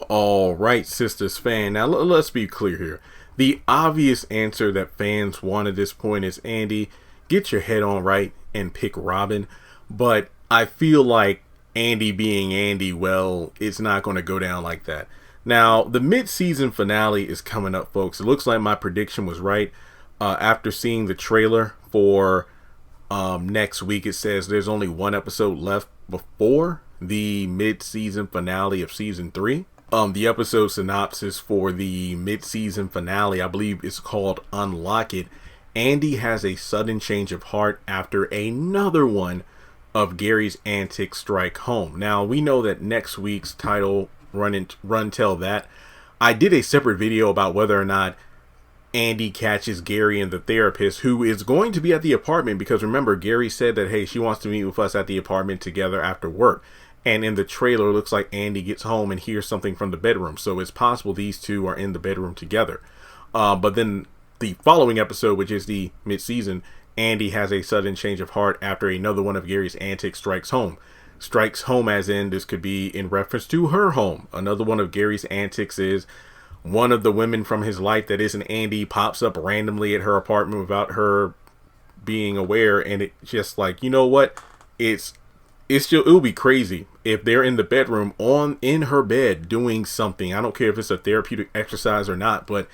All right, Sistas fan. Now let's be clear here. The obvious answer that fans want at this point is Andi, get your head on right and pick Robin. But I feel like Andi being Andi, well, it's not going to go down like that. Now, the mid-season finale is coming up, folks. It looks like my prediction was right. After seeing the trailer for next week, it says there's only one episode left before the mid-season finale of season 3. The episode synopsis for the mid-season finale, I believe, is called Unlock It. Andi has a sudden change of heart after another one of Gary's antics strike home. Now, we know that next week's title, Run Tell That, I did a separate video about whether or not Andi catches Gary and the therapist, who is going to be at the apartment, because remember, Gary said that, hey, she wants to meet with us at the apartment together after work. And in the trailer, it looks like Andi gets home and hears something from the bedroom. So it's possible these two are in the bedroom together. But then the following episode, which is the mid-season, Andi has a sudden change of heart after another one of Gary's antics strikes home. Strikes home as in this could be in reference to her home. Another one of Gary's antics is one of the women from his life that isn't Andi pops up randomly at her apartment without her being aware. And it's just like, you know what? It'll be crazy if they're in the bedroom in her bed doing something. I don't care if it's a therapeutic exercise or not, but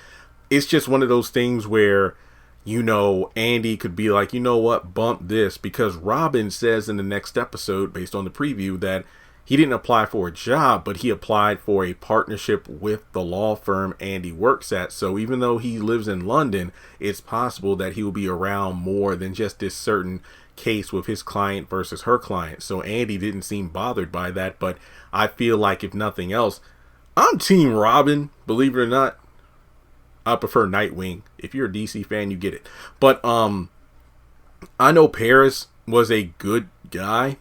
it's just one of those things where, you know, Andi could be like, you know what, bump this, because Robin says in the next episode, based on the preview, that he didn't apply for a job, but he applied for a partnership with the law firm Andi works at. So even though he lives in London, it's possible that he will be around more than just this certain case with his client versus her client. So Andi didn't seem bothered by that, but I feel like if nothing else, I'm team Robin, believe it or not. I prefer Nightwing. If you're a DC fan, you get it. But I know Paris was a good guy,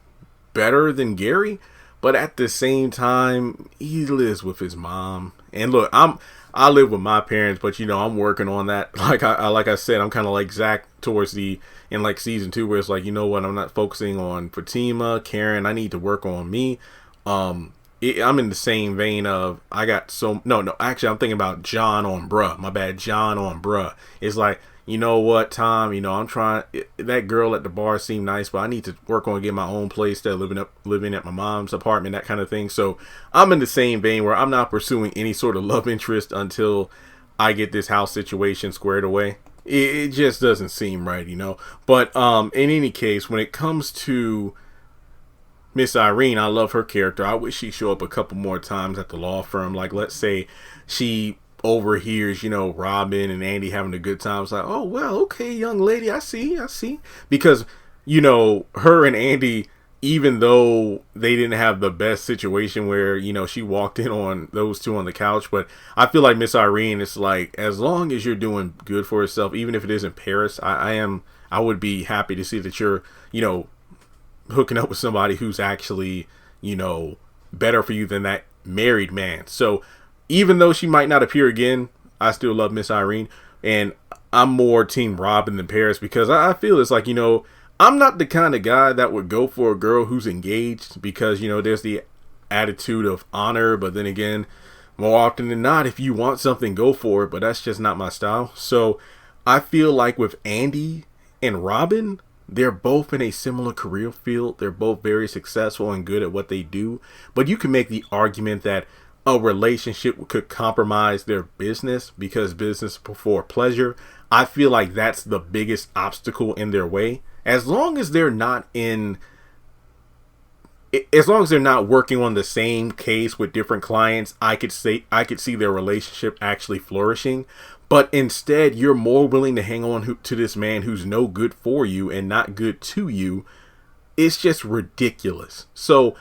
better than Gary, but at the same time, he lives with his mom. And look, I live with my parents, but you know, I'm working on that. Like I said, I'm kind of like Zach towards in like season 2, where it's like, you know what, I'm not focusing on Fatima, Karen. I need to work on me. I'm in the same vein of actually I'm thinking about John on Bruh. My bad, John on Bruh. It's like, you know what, Tom, you know, I'm trying, that girl at the bar seemed nice, but I need to work on getting my own place instead of living at my mom's apartment, that kind of thing. So I'm in the same vein where I'm not pursuing any sort of love interest until I get this house situation squared away. It just doesn't seem right, you know. But in any case, when it comes to Miss Irene, I love her character. I wish she'd show up a couple more times at the law firm. Like, let's say she overhears, you know, Robin and Andi having a good time. It's like, oh, well, okay, young lady, I see. Because, you know, her and Andi, even though they didn't have the best situation where, you know, she walked in on those two on the couch, but I feel like Miss Irene is like, as long as you're doing good for yourself, even if it isn't Paris, I would be happy to see that you're, you know, hooking up with somebody who's actually, you know, better for you than that married man. So even though she might not appear again, I still love Miss Irene, and I'm more team Robin than Paris, because I feel it's like, you know, I'm not the kind of guy that would go for a girl who's engaged, because, you know, there's the attitude of honor, but then again, more often than not, if you want something, go for it, but that's just not my style. So I feel like with Andi and Robin, they're both in a similar career field. They're both very successful and good at what they do. But you can make the argument that a relationship could compromise their business, because business before pleasure. I feel like that's the biggest obstacle in their way. As long as they're not working on the same case with different clients, I could see their relationship actually flourishing. But instead, you're more willing to hang on to this man who's no good for you and not good to you. It's just ridiculous. So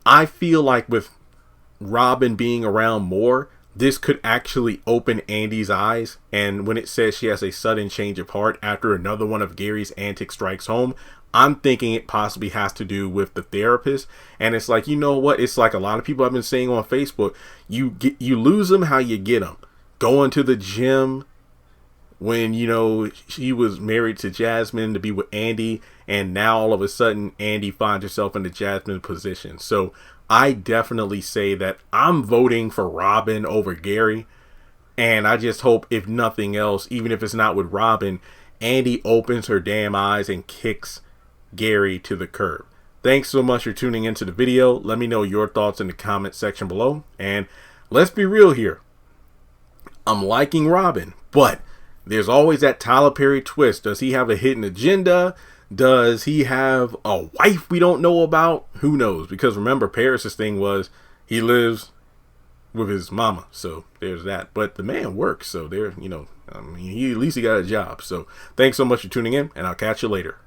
I feel like with Robin being around more, this could actually open Andi's eyes. And when it says she has a sudden change of heart after another one of Gary's antics strikes home, I'm thinking it possibly has to do with the therapist. And it's like, you know what? It's like a lot of people have been saying on Facebook, you lose them how you get them. Going to the gym when, you know, she was married to Jasmine to be with Andi, and now all of a sudden Andi finds herself in the Jasmine position. So I definitely say that I'm voting for Robin over Gary. And I just hope, if nothing else, even if it's not with Robin, Andi opens her damn eyes and kicks Gary to the curb. Thanks so much for tuning into the video. Let me know your thoughts in the comment section below. And let's be real here. I'm liking Robin, but there's always that Tyler Perry twist. Does he have a hidden agenda? Does he have a wife we don't know about? Who knows? Because remember, Paris's thing was he lives with his mama, so there's that. But the man works, so there, you know, I mean, at least he got a job. So thanks so much for tuning in, and I'll catch you later.